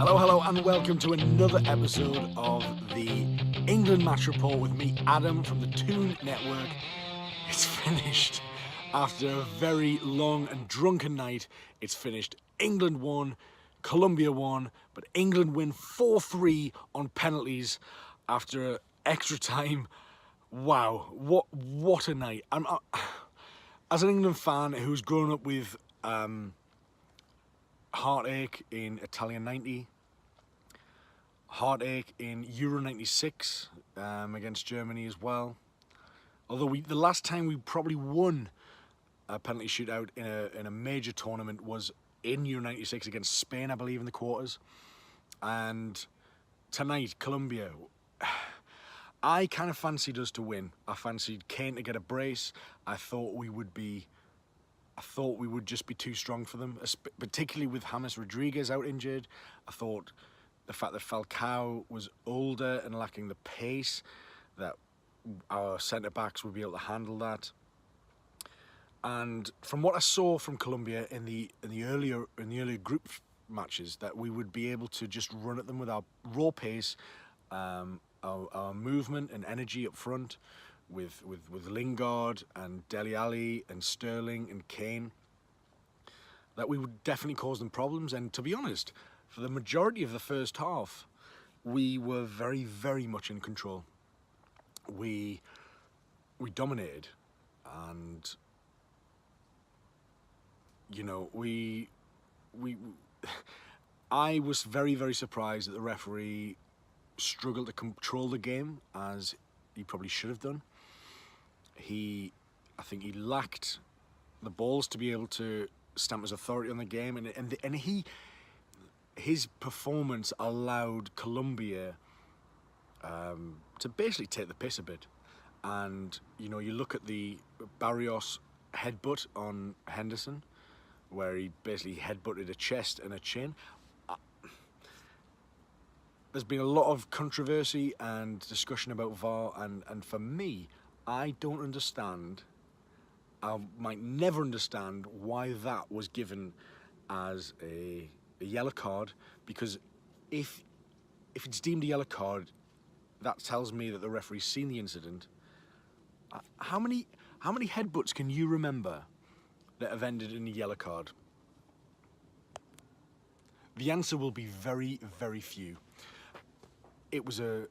Hello, and welcome to another episode of the England Match Report with me, Adam, from the Toon Network. It's finished. After a very long and drunken night, it's finished. England won, Colombia won, but England win 4-3 on penalties after extra time. Wow, what a night. As an England fan who's grown up with heartache in Italian 90, heartache in Euro 96 against Germany as well. Although the last time we probably won a penalty shootout in a major tournament was in Euro 96 against Spain, I believe, in the quarters. And tonight, Colombia. I kind of fancied us to win. I fancied Kane to get a brace. I thought we would just be too strong for them, particularly with James Rodriguez out injured. I thought the fact that Falcao was older and lacking the pace, that our centre-backs would be able to handle that. And from what I saw from Colombia in the earlier group matches, that we would be able to just run at them with our raw pace, our movement and energy up front, with Lingard and Dele Alli and Sterling and Kane, that we would definitely cause them problems. And to be honest, for the majority of the first half, we were very, very much in control. We dominated, and you know, I was very, very surprised that the referee struggled to control the game as he probably should have done. I think he lacked the balls to be able to stamp his authority on the game, and his performance allowed Colombia to basically take the piss a bit. And you know, you look at the Barrios headbutt on Henderson, where he basically headbutted a chest and a chin. There's been a lot of controversy and discussion about VAR, and for me, I don't understand. I might never understand why that was given as a yellow card, because if it's deemed a yellow card, that tells me that the referee's seen the incident. How many headbutts can you remember that have ended in a yellow card? The answer will be very, very few. It was a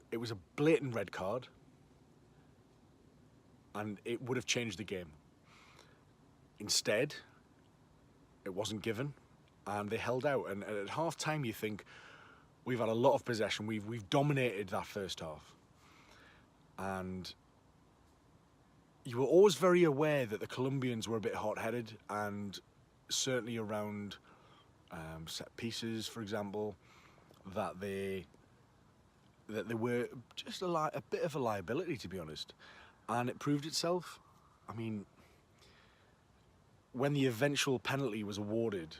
blatant red card, and it would have changed the game. Instead, it wasn't given, and they held out. And at half time, you think, we've had a lot of possession. We've dominated that first half, and you were always very aware that the Colombians were a bit hot-headed, and certainly around set pieces, for example, that they were just a bit of a liability, to be honest. And it proved itself. I mean, when the eventual penalty was awarded,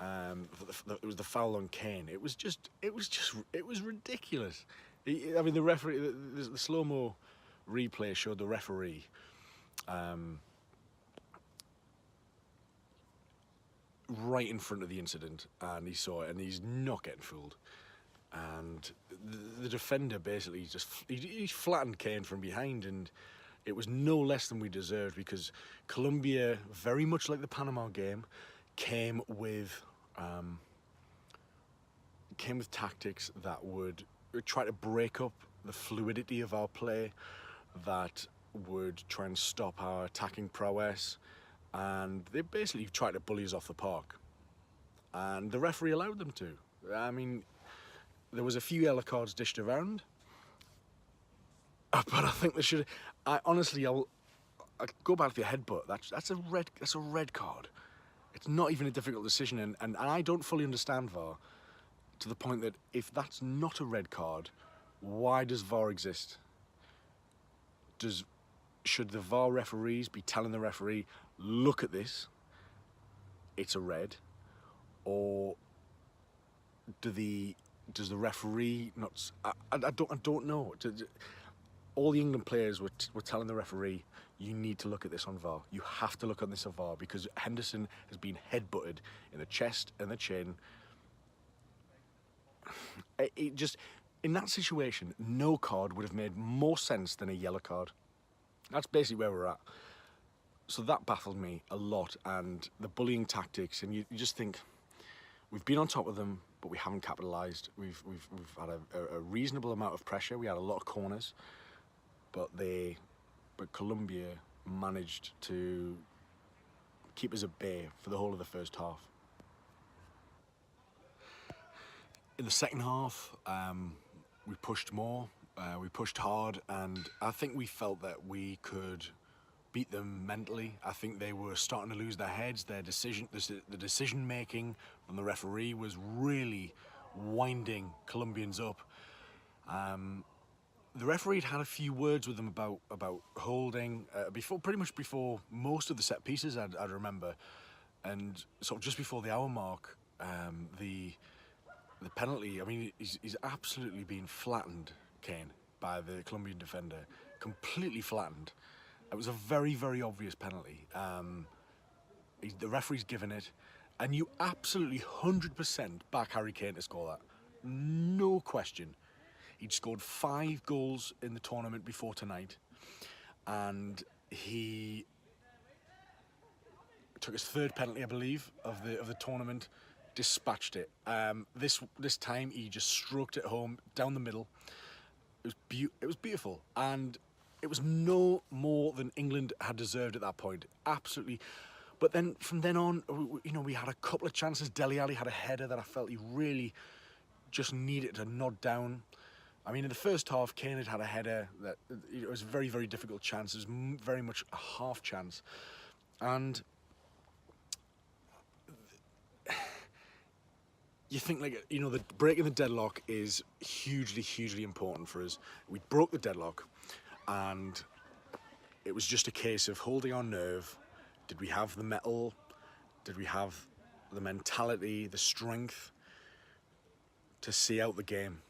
it was the foul on Kane. It was ridiculous. I mean, the referee, the slow-mo replay showed the referee right in front of the incident, and he saw it, and he's not getting fooled. And the defender basically he flattened Kane from behind, and it was no less than we deserved, because Colombia, very much like the Panama game, came with tactics that would try to break up the fluidity of our play, that would try and stop our attacking prowess, and they basically tried to bully us off the park. And the referee allowed them to. I mean, there was a few yellow cards dished around, but I think they should. I go back to the headbutt. That's a red card. It's not even a difficult decision, and I don't fully understand VAR, to the point that if that's not a red card, why does VAR exist? Should the VAR referees be telling the referee, look at this, it's a red, or does the referee not? I don't know. All the England players were telling the referee, you need to look at this on VAR. You have to look on this on VAR, because Henderson has been headbutted in the chest and the chin. It just, in that situation, no card would have made more sense than a yellow card. That's basically where we're at. So that baffled me a lot, and the bullying tactics, and you just think, we've been on top of them, but we haven't capitalised. We've had a reasonable amount of pressure. We had a lot of corners, but Colombia managed to keep us at bay for the whole of the first half. In the second half, we pushed more, we pushed hard, and I think we felt that we could beat them mentally. I think they were starting to lose their heads. The decision making from the referee was really winding Colombians up. The referee had a few words with them about holding pretty much before most of the set pieces. I'd remember, and sort of just before the hour mark, the penalty. I mean, he's absolutely been flattened, Kane, by the Colombian defender, completely flattened. It was a very, very obvious penalty. The referee's given it, and you absolutely 100% back Harry Kane to score that. No question. He'd scored 5 goals in the tournament before tonight, and he took his 3rd penalty, I believe, of the tournament, dispatched it. This time he just stroked it home down the middle. It was beautiful, and it was no more than England had deserved at that point. Absolutely. But then from then on, you know, we had a couple of chances. Dele Alli had a header that I felt he really just needed to nod down. I mean, in the first half, Kane had a header that it was a very, very difficult chance. It was very much a half chance. And you think, like, you know, the breaking the deadlock is hugely, hugely important for us. We broke the deadlock, and it was just a case of holding our nerve. Did we have the mettle? Did we have the mentality, the strength to see out the game?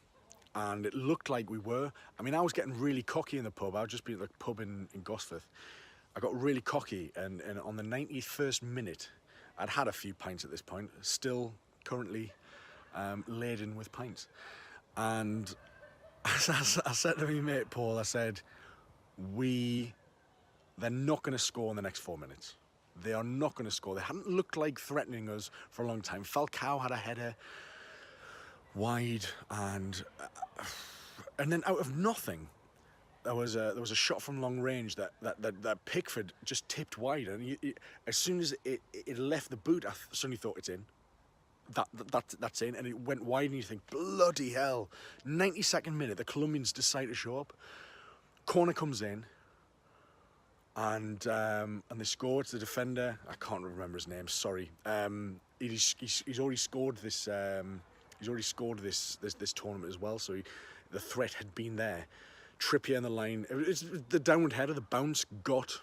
And it looked like we were. I mean, I was getting really cocky in the pub. I'd just been at the pub in Gosforth. I got really cocky, and on the 91st minute, I'd had a few pints at this point, still currently laden with pints. And I said to my mate Paul, I said, they're not going to score in the next 4 minutes. They are not going to score. They hadn't looked like threatening us for a long time. Falcao had a header wide, and then out of nothing, there was a shot from long range that Pickford just tipped wide, and as soon as it left the boot, I suddenly thought, it's in. That's in, and it went wide, and you think, bloody hell! 92nd minute, the Colombians decide to show up. Corner comes in, and they score. It's the defender. I can't remember his name. Sorry. He's already scored this. He's already scored this tournament as well. So the threat had been there. Trippier in the line. It's the downward header. The bounce got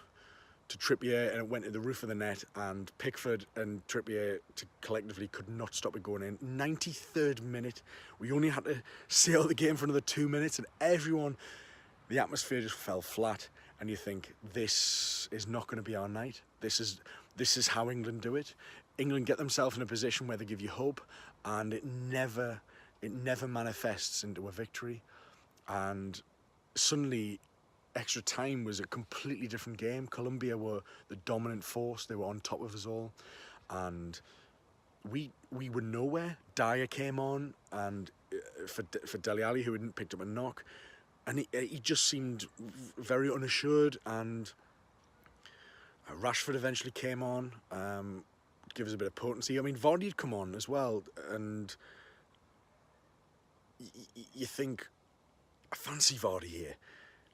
to Trippier, and it went to the roof of the net. And Pickford and Trippier collectively could not stop it going in. 93rd minute. We only had to see out the game for another 2 minutes, and everyone, the atmosphere just fell flat. And you think, this is not going to be our night. This is how England do it. England get themselves in a position where they give you hope, and it never manifests into a victory. And suddenly, extra time was a completely different game. Colombia were the dominant force. They were on top of us all, and we were nowhere. Dyer came on, and for Dele Alli, who hadn't picked up a knock, and he just seemed very unassured. And Rashford eventually came on, give us a bit of potency. I mean, Vardy had come on as well, and you think, I fancy Vardy here.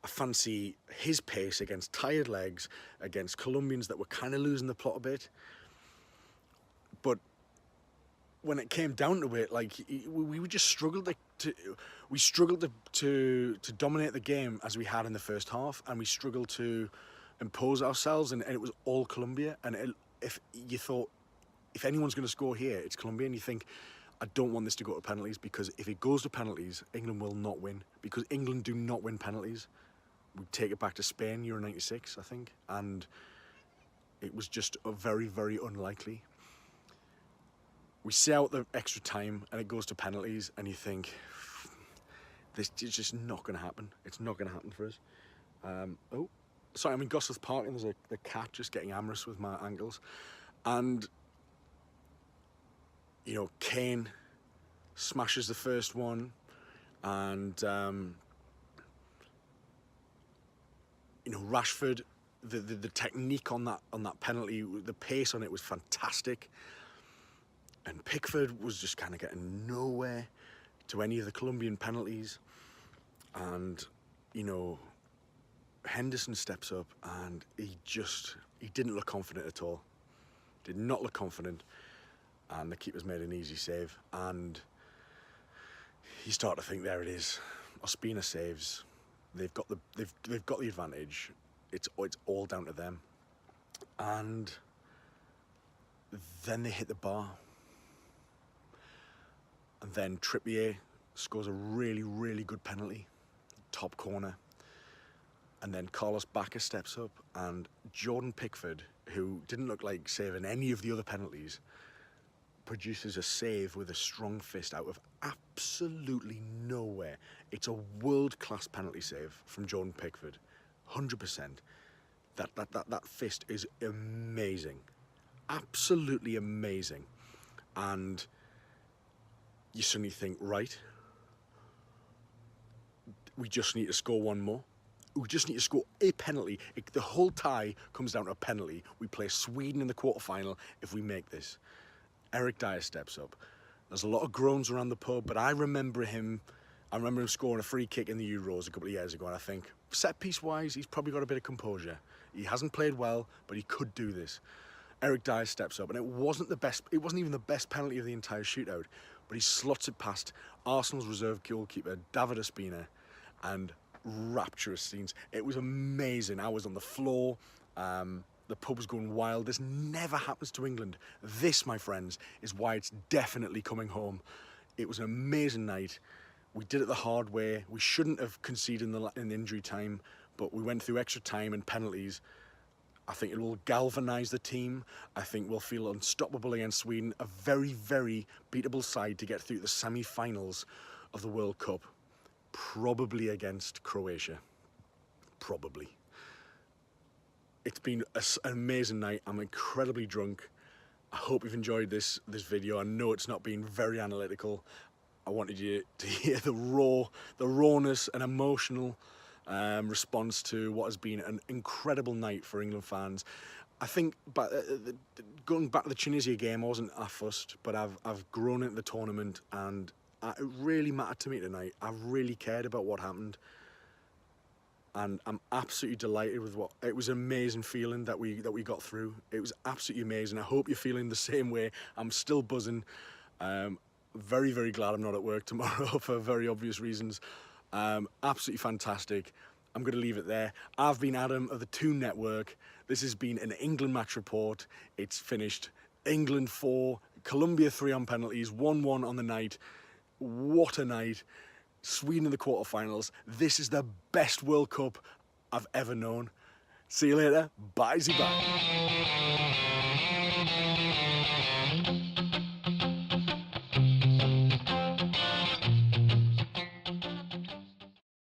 I fancy his pace against tired legs, against Colombians that were kind of losing the plot a bit. But when it came down to it, like, we just struggled to dominate the game as we had in the first half, and we struggled to impose ourselves, and it was all Colombia. And if you thought, if anyone's going to score here, it's Colombia, and you think, I don't want this to go to penalties, because if it goes to penalties, England will not win, because England do not win penalties. We take it back to Spain, Euro 96, I think, and it was just very, very unlikely. We see out the extra time, and it goes to penalties, and you think, This is just not going to happen. It's not going to happen for us. Oh, sorry, I'm in Gosforth Park and there's the cat just getting amorous with my ankles. And, you know, Kane smashes the first one, and, you know, Rashford, the technique on that penalty, the pace on it was fantastic. And Pickford was just kind of getting nowhere to any of the Colombian penalties. And, you know, Henderson steps up and he didn't look confident at all. Did not look confident. And the keeper's made an easy save. And you start to think, there it is. Ospina saves. They've got the advantage. It's all down to them. And then they hit the bar. And then Trippier scores a really, really good penalty, top corner. And then Carlos Bacca steps up, and Jordan Pickford, who didn't look like saving any of the other penalties, produces a save with a strong fist out of absolutely nowhere. It's a world-class penalty save from Jordan Pickford, 100%. That fist is amazing, absolutely amazing. And you suddenly think, right, we just need to score one more. We just need to score a penalty. The whole tie comes down to a penalty. We play Sweden in the quarterfinal if we make this. Eric Dyer steps up. There's a lot of groans around the pub, but I remember him scoring a free kick in the Euros a couple of years ago, and I think, set-piece wise, he's probably got a bit of composure. He hasn't played well, but he could do this. Eric Dyer steps up, and it wasn't even the best penalty of the entire shootout, but he slots it past Arsenal's reserve goalkeeper, David Ospina, and rapturous scenes. It was amazing. I was on the floor. The pub was going wild. This never happens to England. This, my friends, is why it's definitely coming home. It was an amazing night. We did it the hard way. We shouldn't have conceded in the injury time, but we went through extra time and penalties. I think it will galvanise the team. I think we'll feel unstoppable against Sweden, a very, very beatable side to get through the semi-finals of the World Cup, probably against Croatia, probably. It's been an amazing night. I'm incredibly drunk. I hope you've enjoyed this video. I know it's not been very analytical. I wanted you to hear the rawness and emotional response to what has been an incredible night for England fans. I think, going back to the Tunisia game, I wasn't that fussed, but I've grown into the tournament, and it really mattered to me tonight. I really cared about what happened, and I'm absolutely delighted with it was an amazing feeling that we got through. It was absolutely amazing. I hope you're feeling the same way. I'm still buzzing. Very, very glad I'm not at work tomorrow for very obvious reasons. Absolutely fantastic. I'm going to leave it there. I've been Adam of the Toon Network. This has been an England match report. It's finished. England 4, Colombia 3 on penalties, 1-1 on the night. What a night. Sweden in the quarterfinals. This is the best World Cup I've ever known. See you later. Bye-bye.